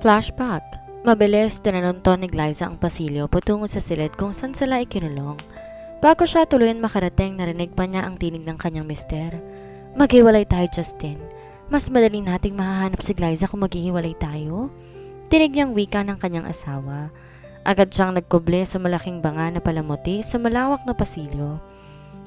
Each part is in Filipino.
Flashback. Mabilis tinanunton ni Glyza ang pasilyo patungo sa silid kung saan sila ikinulong. Bago siya tuluyan makarating, narinig pa niya ang tinig ng kanyang mister. Maghiwalay tayo, Justin. Mas madali nating mahahanap si Glyza kung maghihiwalay tayo. Tinig niyang wika ng kanyang asawa. Agad siyang nagkuble sa malaking banga na palamuti sa malawak na pasilyo.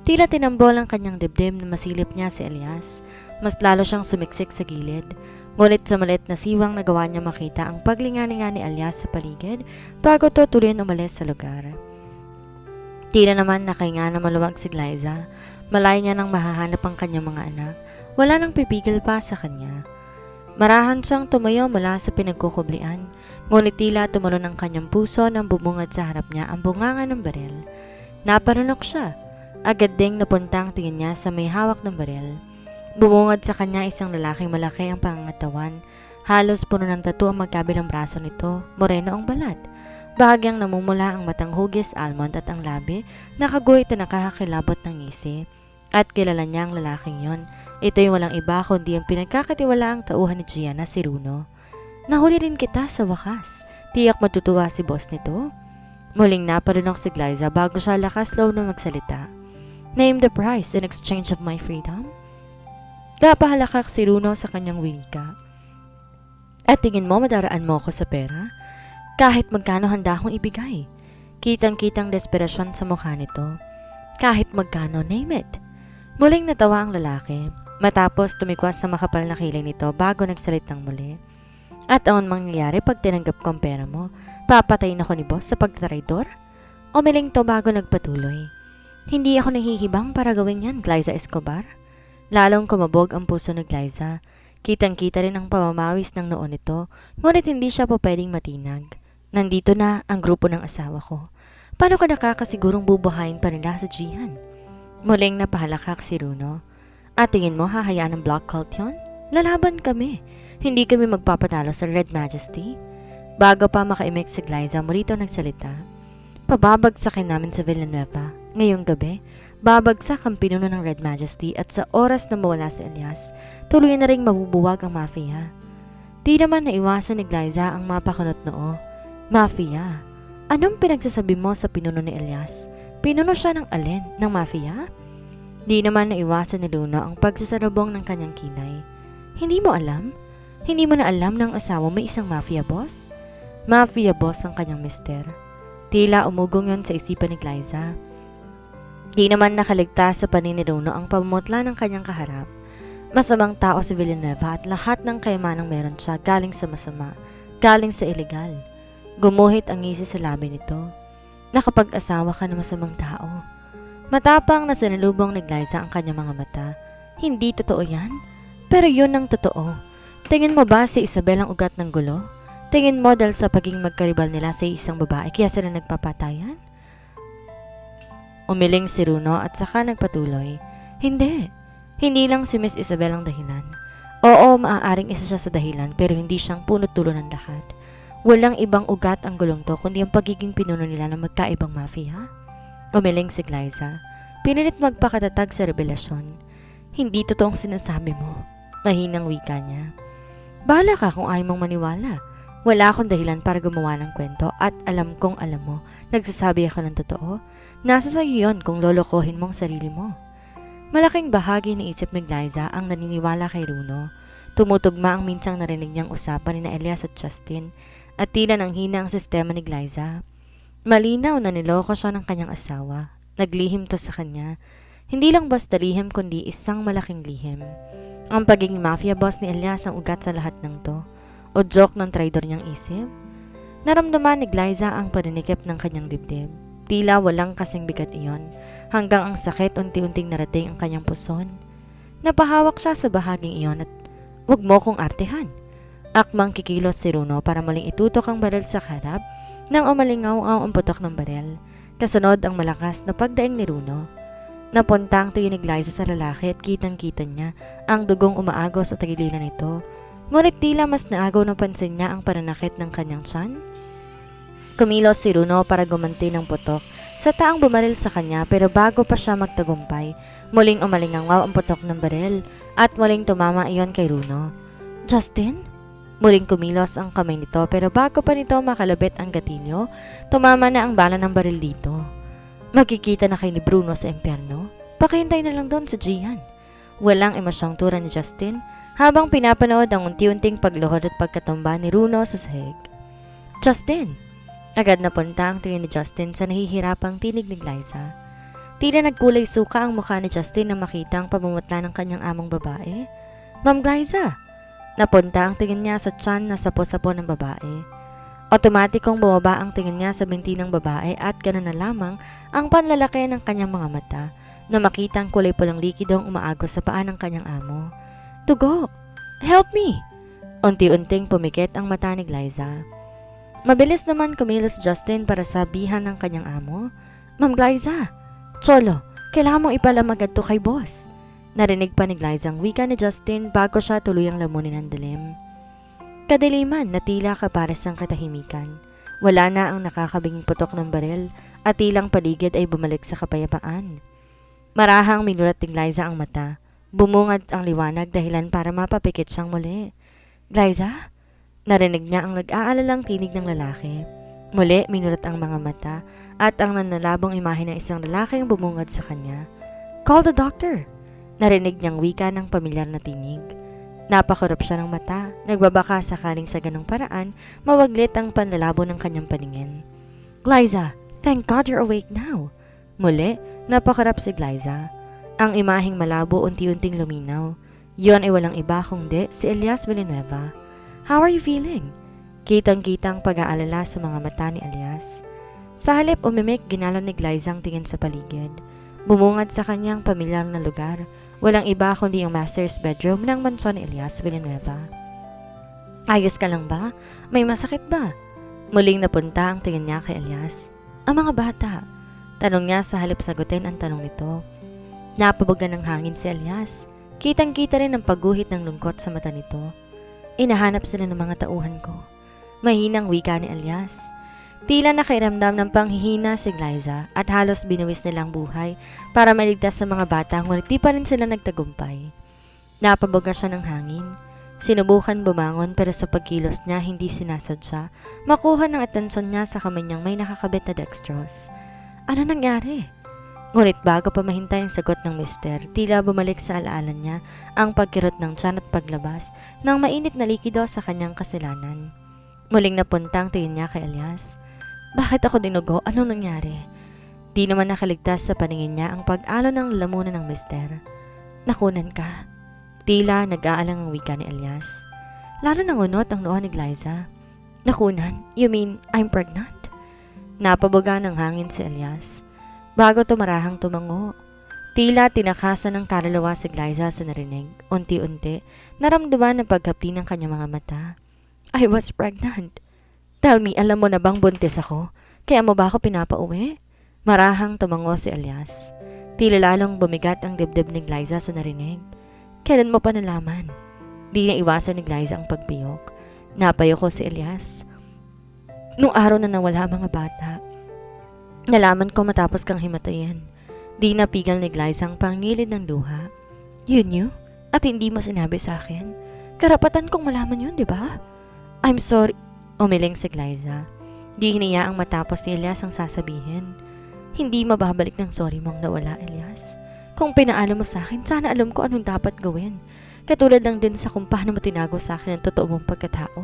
Tila tinambol ang kanyang dibdib na masilip niya si Elias. Mas lalo siyang sumiksik sa gilid. Ngunit sa maliit na siwang nagawa niya makita ang paglinganinga ni Elias sa paligid bago to tuluyan umalis sa lugar. Tila naman nakahinga na maluwag si Glyza. Malay niya nang mahahanap ang kanyang mga anak. Wala nang pipigil pa sa kanya. Marahan siyang tumayo mula sa pinagkukublian. Ngunit tila tumalon ang kanyang puso nang bumungad sa harap niya ang bunganga ng baril. Naparunok siya. Agad ding napunta ang tingin niya sa may hawak ng baril. Bumungad sa kanya isang lalaking malaki ang pangangatawan. Halos puno ng tattoo ang magkabilang braso nito. Moreno ang balat. Bahagyang namumula ang matang hugis, almond at ang labi, nakaguhit na nakakakilabot ng ngisi. At kilala niya ang lalaking yon. Ito'y walang iba kundi ang pinagkakatiwalaang tauhan ni Gian na si Runo. Nahuli rin kita sa wakas. Tiyak matutuwa si boss nito. Muling naparunok si Glyza bago siya lakas loob na magsalita. Name the price in exchange of my freedom. Napahalakak si Runo sa kanyang wika. At tingin mo madaraan mo ako sa pera? Kahit magkano handa akong ibigay. Kitang-kitang desperasyon sa mukha nito. Kahit magkano, name it. Muling natawa ang lalaki. Matapos tumikwas sa makapal na kilay nito bago nagsalitang muli. At ang mangyayari pag tinanggap ko ang pera mo, papatayin ako ni boss sa pagtraidor? Umiling to bago nagpatuloy. Hindi ako nahihibang para gawin yan, Glyza Escobar. Lalong kumabog ang puso ni Glyza. Kitang-kita rin ang pamamawis ng noon nito, ngunit hindi siya po pwedeng matinag. Nandito na ang grupo ng asawa ko. Paano ka nakakasigurong bubuhayin pa nila sa Gian? Muling napahalakak si Runo. At tingin mo hahayaan ng Black Cult yun? Lalaban kami. Hindi kami magpapatalo sa Red Majesty. Bago pa makaimik si Glyza, muli ito nagsalita. Pababagsakin namin sa Villanueva. Ngayong gabi, babagsak ang pinuno ng Red Majesty at sa oras na mawala si Elias, tuloy na ring mabubuwag ang mafia. Di naman naiwasan ni Glyza ang mapakunot noo. Mafia? Anong pinagsasabi mo sa pinuno ni Elias? Pinuno siya ng alin? Ng mafia? Di naman naiwasan ni Luna ang pagsasalubong ng kanyang kinay. Hindi mo alam? Hindi mo na alam ng asawa may isang mafia boss? Mafia boss ang kanyang mister. Tila umugong yon sa isipan ni Glyza. Di naman nakaligtas sa panin ni Runo ang pamumutla ng kanyang kaharap. Masamang tao si Villanueva at lahat ng kayamanang meron siya galing sa masama, galing sa ilegal. Gumuhit ang ngisi sa labi nito. Nakapag-asawa ka na masamang tao. Matapang na sinalubong ni Glyza ang kanyang mga mata. Hindi totoo yan? Pero yun ang totoo. Tingin mo ba si Isabel ang ugat ng gulo? Tingin mo dahil sa pagiging magkaribal nila sa isang babae kaya sila nagpapatayan? Umiling si Runo at saka nagpatuloy. Hindi. Hindi lang si Miss Isabel ang dahilan. Oo, maaaring isa siya sa dahilan pero hindi siyang punot-dulo ng lahat. Walang ibang ugat ang gulong to kundi ang pagiging pinuno nila ng magkaibang mafia. Umiling si Glyza. Pinilit magpakatatag sa revelasyon. Hindi totoong sinasabi mo. Mahinang wika niya. Bahala ka kung ayaw mong maniwala. Wala akong dahilan para gumawa ng kwento at alam kong alam mo. Nagsasabi ako ng totoo. Nasa sa'yo yun kung lolokohin mong sarili mo. Malaking bahagi ng isip ni Glyza ang naniniwala kay Runo. Tumutugma ang minsang narinig niyang usapan ni Elias at Justin at tila nang hina ang sistema ni Glyza. Malinaw na niloko siya ng kanyang asawa. Naglihim to sa kanya. Hindi lang basta lihim kundi isang malaking lihim. Ang pagiging mafia boss ni Elias ang ugat sa lahat ng to. O joke ng traidor niyang isip. Naramdaman ni Glyza ang paninikip ng kanyang dibdib. Tila walang kasing bigat iyon, hanggang ang sakit unti-unting narating ang kanyang puson. Napahawak siya sa bahaging iyon at wag mo kong artehan. Akmang kikilos si Runo para maling itutok ang baril sa harap nang umalingaw ang putok ng baril. Kasunod ang malakas na pagdaing ni Runo. Napunta ang tingin ni Glyza sa lalaki at kitang-kita niya ang dugong umaagos sa tagiliran nito. Ngunit tila mas naagaw ng pansin niya ang pananakit ng kanyang tiyan. Kumilos si Runo para gumanti ng putok sa taang bumaril sa kanya pero bago pa siya magtagumpay, muling umalingaw ang putok ng baril at muling tumama iyon kay Runo. Justin? Muling kumilos ang kamay nito pero bago pa nito makalabit ang gatilyo, tumama na ang bala ng baril dito. Magkikita na kay ni Bruno sa impyerno? Pakihintay na lang doon sa Gian. Walang emosyong tura ni Justin habang pinapanood ang unti-unting pagluhod at pagkatumba ni Bruno sa sahig. Justin! Agad napunta ang tingin ni Justin sa nahihirapang tinig ni Liza. Tila nagkulay suka ang mukha ni Justin nang makita ang pamumutla ng kanyang among babae. Ma'am Liza! Napunta ang tingin niya sa tiyan na sapo-sapo ng babae. Otomatikong bumaba ang tingin niya sa binti ng babae at ganoon na lamang ang panlalaki ng kanyang mga mata na makita ang kulay pulang likidong umaagos sa paa ng kanyang amo. Dugo! Help me! Unti-unting pumikit ang mata ni Liza. Mabilis naman kumilos Justin para sabihan ng kanyang amo. Ma'am Liza! Cholo, kailangan mong ipalamagad to kay boss. Narinig pa ni Liza ang wika ni Justin bago siya tuluyang lamunin ng dilim. Kadiliman na tila kapares ng katahimikan. Wala na ang nakakabinging putok ng baril at tilang paligid ay bumalik sa kapayapaan. Marahang minulat ni Liza ang mata. Bumungad ang liwanag dahilan para mapapikit siyang muli. Liza? Narinig niya ang nag-aalalang tinig ng lalaki. Muli minulat ang mga mata at ang nanlalabong imahe ng isang lalaki ang bumungad sa kanya. Call the doctor! Narinig niyang wika ng pamilyar na tinig. Napakurap siya ng mata, nagbabaka sakaling sa ganong paraan, mawaglit ang panlalabo ng kanyang paningin. Liza, thank God you're awake now. Muli, napakurap si Liza. Ang imaheng malabo unti-unting luminaw. Yon ay walang iba kundi si Elias Villanueva. How are you feeling? Kitang-kita ang pag-aalala sa mga mata ni Elias. Sa halip umimik, ginalon ni Liza ang tingin sa paligid. Bumungad sa kanyang pamilyar na lugar. Walang iba kundi ang master's bedroom ng mansyon ni Elias Villanueva. Ayos ka lang ba? May masakit ba? Muling napunta ang tingin niya kay Elias. Ang mga bata. Tanong niya sa halip sagutin ang tanong nito. Napabugan ng hangin si Elias. Kitang-kita rin ang pagguhit ng lungkot sa mata nito. Inahanap sila ng mga tauhan ko. Mahinang wika ni Elias. Tila nakairamdam ng panghihina si Liza at halos binuwis nilang buhay para maligtas sa mga bata ngunit di pa rin sila nagtagumpay. Napabuga siya ng hangin. Sinubukan bumangon pero sa pagkilos niya hindi sinasadya makuha ng atensyon niya sa kamay niyang may nakakabit na dextrose. Ano nangyari? Ngunit bago pa mahintay ang sagot ng mister, tila bumalik sa alaala niya ang pagkirot ng tiyan at paglabas ng mainit na likido sa kanyang kasilanan. Muling napunta ang tingin niya kay Elias. Bakit ako dinugo? Anong nangyari? Di naman nakaligtas sa paningin niya ang pag-alon ng lamunan ng mister. Nakunan ka. Tila nag-aalang ang wika ni Elias. Lalo nangunot ang noo ni Liza. Nakunan? You mean I'm pregnant? Napabuga ng hangin si Elias. Bago tumarahang tumango. Tila tinakasan ng kaluluwa si Liza sa narinig. Unti-unti, naramdaman ang paghapdi ng kanyang mga mata. I was pregnant. Tell me, alam mo na bang buntis ako? Kaya mo ba ako pinapauwi? Marahang tumango si Elias. Tila lalong bumigat ang dibdib ni Liza sa narinig. Kailan mo pa nalaman? Di na iwasan ni Liza ang pagpiyok. Napayoko si Elias. Nung araw na nawala ang mga bata, nalaman ko matapos kang himatayin. Di napigal ni Liza ang pangilid ng luha. You knew? At hindi mo sinabi sa akin? Karapatan kong malaman yun, di ba? I'm sorry. Umiling si Liza. Di hiniyaang matapos ni Elias ang sasabihin. Hindi mababalik ng sorry mong nawala, Elias. Kung pinaalam mo sa akin, sana alam ko anong dapat gawin. Katulad lang din sa kung paano mo tinago sa akin ang totoo mong pagkatao.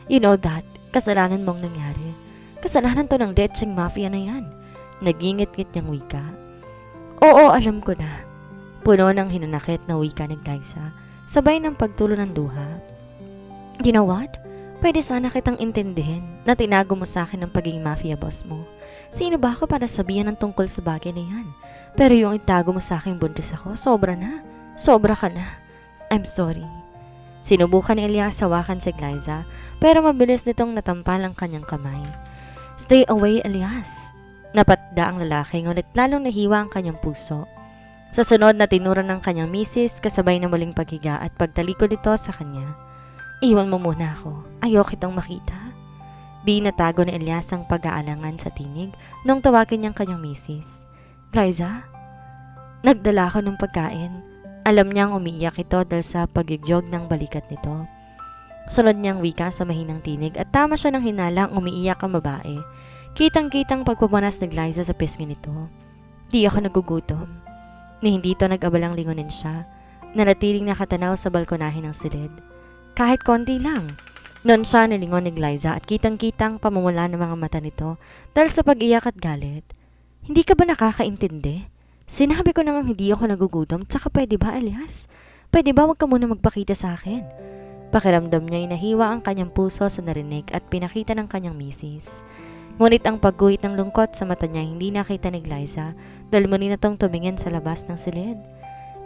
You know that, kasalanan mong nangyari. Kasalanan to ng lecheng mafia na yan. Nagingit-ngit niyang wika. Oo, alam ko na. Puno ng hinanakit na wika ni Liza, sabay ng pagtulo ng duha. You know what? Pwede sana kitang intindihin na tinago mo sa akin ang pagiging mafia boss mo. Sino ba ako para sabihan ng tungkol sa bagay na yan? Pero yung itago mo sa akin buntis ako, sobra na. Sobra ka na. I'm sorry. Sinubukan ni Elias hawakan si Liza, pero mabilis nitong natampal ang kanyang kamay. Stay away, Elias. Napatda ang lalaki, ngunit lalong nahiwa ang kanyang puso. Sa sunod na tinura ng kanyang misis, kasabay na muling paghiga at pagtalikod nito sa kanya. Iwan mo muna ako. Ayoko kitang makita. Di natago ni Elias ang pag-aalangan sa tinig nung tawagin niyang kanyang misis. Liza? Nagdala ko ng pagkain. Alam niyang umiiyak ito dahil sa pagigyog ng balikat nito. Sunod niyang wika sa mahinang tinig at tama siya ng hinala ang umiiyak ang babae. Kitang-kitang pagpupunas ni Liza sa pisngi nito. Di ako nagugutom. Ni hindi ito nag-abalang lingunin siya. Naratiling nakatanaw sa balkonahe ng silid. Kahit konti lang. Noon siya nilingon ni Liza at kitang-kitang pamumula ng mga mata nito dahil sa pag-iyak at galit. Hindi ka ba nakakaintindi? Sinabi ko namang hindi ako nagugutom, tsaka pwede ba, Elias? Pwede ba wag ka muna magpakita sa akin? Pakiramdam niya ay nahiwa ang kanyang puso sa narinig at pinakita ng kanyang misis. Ngunit ang pagguhit ng lungkot sa mata niya hindi nakita ni Liza dahil muli na tong tumingin sa labas ng silid.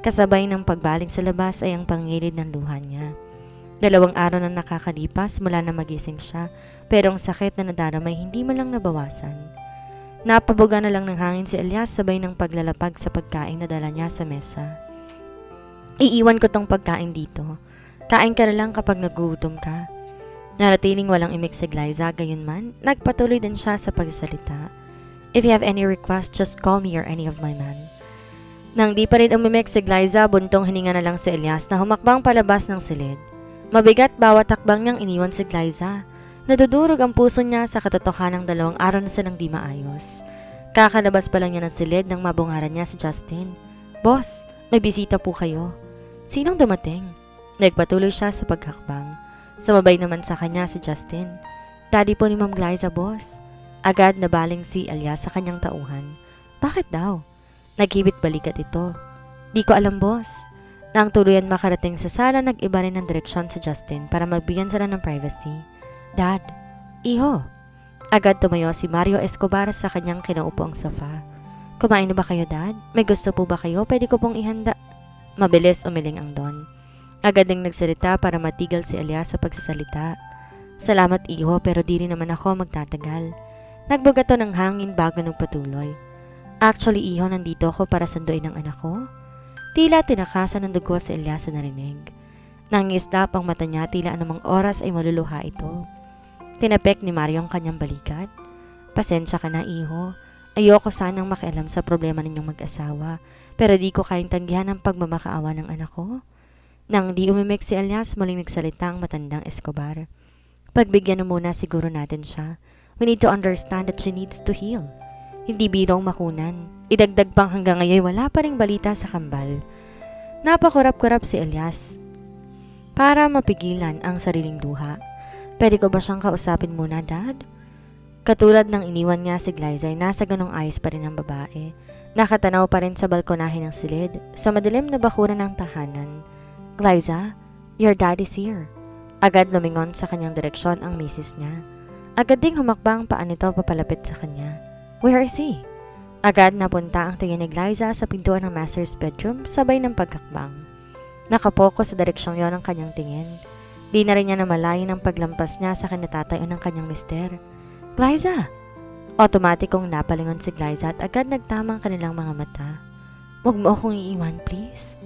Kasabay ng pagbaling sa labas ay ang pangilid ng luha niya. 2 araw na nakakalipas mula na magising siya pero ang sakit na nadaramay hindi man lang nabawasan. Napabuga na lang ng hangin si Elias sabay ng paglalapag sa pagkain na dala niya sa mesa. Iiwan ko tong pagkain dito. Kain ka na lang kapag nagugutom ka. Naratiling walang imik si Liza, gayunman, nagpatuloy din siya sa pagsalita. If you have any request, just call me or any of my men. Nang di pa rin umimik si Liza, buntong hininga na lang si Elias na humakbang palabas ng silid. Mabigat bawat takbang niyang iniwan si Liza. Nadudurog ang puso niya sa katotohanang 2 araw na silang di maayos. Kakalabas pa lang niya ng silid nang mabungaran niya si Justin. Boss, may bisita po kayo. Sinong dumating? Nagpatuloy siya sa paghakbang. Sumabay naman sa kanya si Justin. Daddy po ni Ma'am Liza, boss. Agad nabaling si Elias sa kanyang tauhan. Bakit daw? Naghibit balikat ito. Di ko alam, boss. Nang tuluyan makarating sa sala, nag-iba rin ng direksyon si Justin para magbigyan sila ng privacy. Dad, iho. Agad tumayo si Mario Escobar sa kanyang kinaupo ang sofa. Kumain na ba kayo, Dad? May gusto po ba kayo? Pwede ko pong ihanda. Mabilis umiling ang Don. Agad ding nagsalita para matigil si Elias sa pagsasalita. Salamat, iho, pero di rin naman ako magtatagal. Nagbugato ng hangin bago nagpatuloy. Actually, iho, nandito ako para sanduin ang anak ko. Tila tinakasan ng dugo si Elias sa narinig. Nangislap ang mata niya, tila anumang oras ay maluluha ito. Tinapek ni Mario ang kanyang balikat. Pasensya ka na, iho. Ayoko sanang makialam sa problema ninyong mag-asawa, pero di ko kayang tanggihan ang pagmamakaawa ng anak ko. Nang di umimik si Elias, muling nagsalita ang matandang Escobar. Pagbigyan mo muna siguro natin siya. We need to understand that she needs to heal. Hindi birong makunan. Idagdag pang hanggang ngayon wala pa ring balita sa kambal. Napakurap-kurap si Elias para mapigilan ang sariling luha. Pwede ko ba siyang kausapin muna, Dad? Katulad ng iniwan niya si Liza ay nasa ganong ayos pa rin ang babae. Nakatanaw pa rin sa balkonahe ng silid, sa madilim na bakuran ng tahanan. Liza, your dad is here. Agad lumingon sa kanyang direksyon ang misis niya. Agad ding humakbang paa nito papalapit sa kanya. Where is he? Agad napunta ang tingin ni Liza sa pintuan ng master's bedroom sabay ng pagkakbang. Nakapokus sa direksyong yon ang kanyang tingin. Di na rin niya namalayan ang paglampas niya sa kinatatayo ng kanyang mister. Liza! Otomatikong napalingon si Liza at agad nagtama ang kanilang mga mata. Huwag mo akong iiwan, please.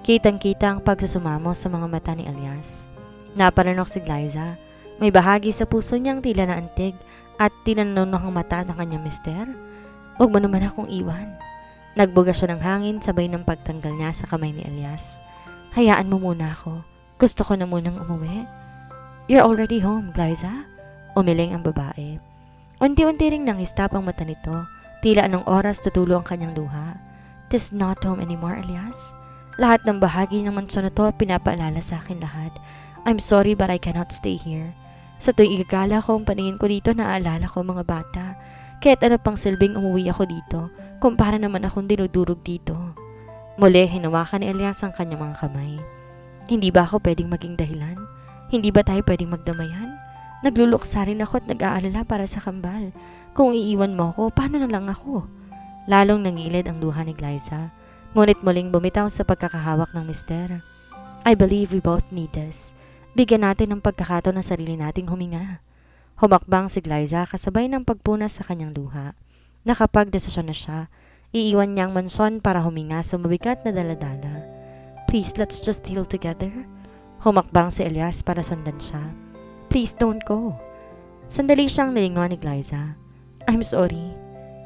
Kitang-kita ang pagsusumamo sa mga mata ni Elias. Naparanok si Liza. May bahagi sa puso niyang tila na antig at tinanunok ang mata ng kanyang mister. Huwag mo naman akong iwan. Nagbuga siya ng hangin sabay ng pagtanggal niya sa kamay ni Elias. Hayaan mo muna ako. Gusto ko na munang umuwi. You're already home, Liza. Umiling ang babae. Unti-unti ring nangistap ang mata nito. Tila anong oras tutulo ang kanyang luha. This is not home anymore, Elias. Lahat ng bahagi ng mansyon na to pinapaalala sa akin lahat. I'm sorry but I cannot stay here. Sa tuwing igagala ko ang paningin ko dito, naaalala ko mga bata. Kaya't ano pang silbing umuwi ako dito, kumpara naman akong dinudurog dito. Muli, hinawakan ni Elias ang kanyang mga kamay. Hindi ba ako pwedeng maging dahilan? Hindi ba tayo pwedeng magdamayan? Nagluluksa rin ako at nag-aalala para sa kambal. Kung iiwan mo ako, paano na lang ako? Lalong nangilid ang luha ni Liza. Ngunit muling bumitaw sa pagkakahawak ng mister. I believe we both need this. Bigyan natin ng pagkakataon ng sarili nating huminga. Humakbang si Liza kasabay ng pagpunas sa kanyang luha. Nakapagdesisyon na siya. Iiwan niya ang mansyon para huminga sa mabigat na daladala. Please, let's just heal together. Humakbang si Elias para sundan siya. Please don't go. Sandali siyang nilingon ni Liza. I'm sorry.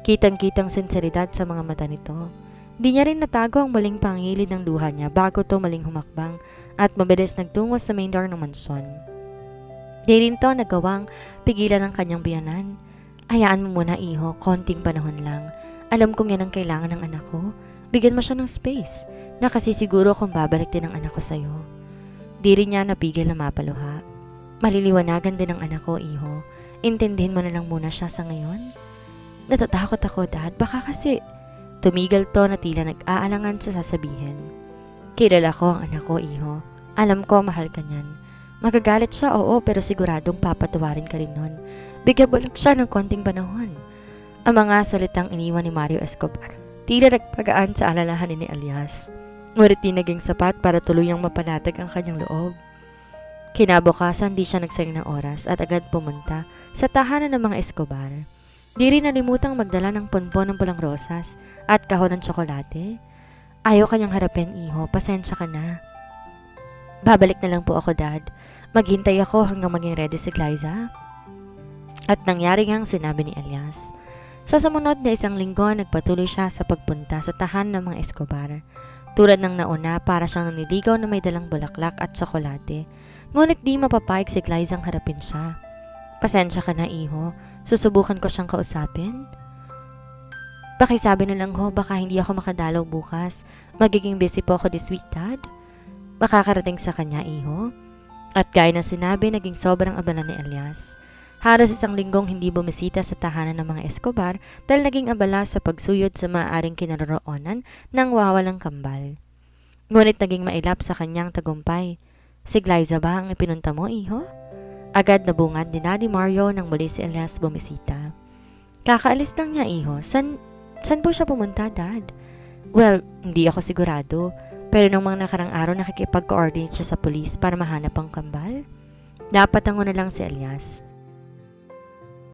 Kitang-kitang sinseridad sa mga mata nito. Di niya rin natago ang maling pangilid ng luha niya bago to maling humakbang at mabilis nagtungo sa main door ng mansyon. Di rin to nagawang pigilan ng kanyang biyanan. Hayaan mo muna iho, konting panahon lang. Alam kong yan ang kailangan ng anak ko. Bigyan mo siya ng space, na kasi siguro kung babalik din ang anak ko sa'yo. Di rin niya napigil na mapaluha. Maliliwanagan din ang anak ko, iho. Intindihin mo na lang muna siya sa ngayon. Natatakot ako, Dad. Baka kasi tumigil to na tila nag-aalangan sa sasabihin. Kilala ko ang anak ko, iho. Alam ko mahal ka niyan. Magagalit siya, oo, pero siguradong papatawarin ka rin nun. Bigyan mo lang siya ng konting panahon. Ang mga salitang iniwan ni Mario Escobar tila nagpagaan sa alalahanin ni Elias. Ngunit di naging sapat para tuluyang mapanatag ang kanyang loob. Kinabukasan di siya nagsayang ng oras at agad pumunta sa tahanan ng mga Escobar. Di rin nalimutang magdala ng ponpon ng pulang rosas at kahon ng tsokolate. Ayaw kanyang harapin, iho, pasensya ka na. Babalik na lang po ako, Dad. Maghintay ako hanggang maging ready si Glyza. At nangyari ngang sinabi ni Elias. Sa sumunod na isang linggo, nagpatuloy siya sa pagpunta sa tahanan ng mga Escobar. Tulad ng nauna, para siyang naniligaw na may dalang bulaklak at tsokolate. Ngunit di mapapayag si Glyza ang harapin siya. Pasensya ka na, iho. Susubukan ko siyang kausapin. Pakisabi na lang ho, baka hindi ako makadalaw bukas. Magiging busy po ako this week, Dad. Makakarating sa kanya, iho. At gaya ng sinabi, naging sobrang abala ni Elias. Halos isang linggong hindi bumisita sa tahanan ng mga Escobar dahil naging abala sa pagsuyod sa maaaring kinaroroonan ng wawalang kambal. Ngunit naging mailap sa kanyang tagumpay. Si Glyza ba ang ipinunta mo, iho? Agad nabungad ni Daddy Mario nang muli si Elias bumisita. Kakaalis lang niya, iho. San po siya pumunta, Dad? Well, hindi ako sigurado. Pero nung mga nakarang araw nakikipag-coordinate siya sa pulis para mahanap ang kambal. Napatango na lang si Elias.